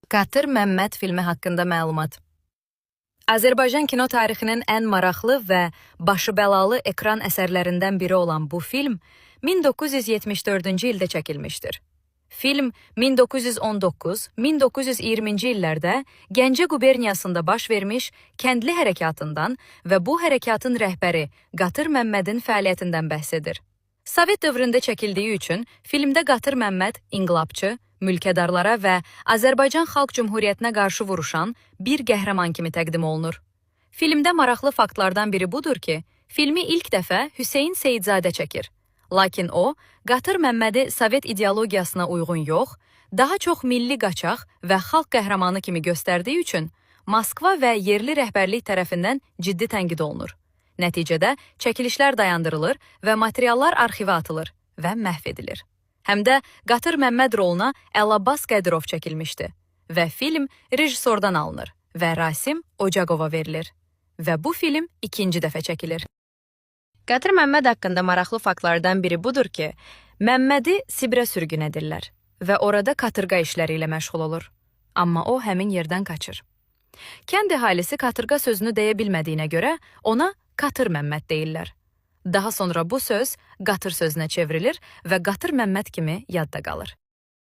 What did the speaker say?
Qatır Məmməd filmi haqqında məlumat. Azərbaycan kino tarixinin ən maraqlı və başı bəlalı ekran əsərlərindən biri olan bu film 1974-cü ildə çəkilmişdir. Film 1919-1920-ci illərdə Gəncə quberniyasında baş vermiş kəndli hərəkatından və bu hərəkatın rəhbəri Qatır Məmmədin fəaliyyətindən bəhs edir. Sovet dövründə çəkildiyi üçün filmdə Qatır Məmməd inqilabçı, mülkədarlara və Azərbaycan Xalq Cümhuriyyətinə qarşı vuruşan bir qəhrəman kimi təqdim olunur. Filmdə maraqlı faktlardan biri budur ki, filmi ilk dəfə Hüseyn Seyidzadə çəkir. Lakin o, Qatır Məmmədi Sovet ideologiyasına uyğun yox, daha çox milli qaçaq və xalq qəhrəmanı kimi göstərdiyi üçün Moskva və yerli rəhbərlik tərəfindən ciddi tənqid olunur. Nəticədə çəkilişlər dayandırılır və materiallar arxivə atılır və məhv edilir. Həm də Qatır Məmməd roluna Əlabbas Qədirov çəkilmişdi və film rejissordan alınır və Rasim Ocaqova verilir. Və bu film ikinci dəfə çəkilir. Qatır Məmməd haqqında maraqlı faktlardan biri budur ki, Məmmədi Sibirə sürgün edirlər və orada katırqa işləri ilə məşğul olur. Amma o həmin yerdən qaçır. Kənd əhalisi katırqa sözünü deyə bilmədiyinə görə ona Qatır Məmməd deyirlər. Daha sonra bu söz Qatır sözünə çevrilir və Qatır Məmməd kimi yadda qalır.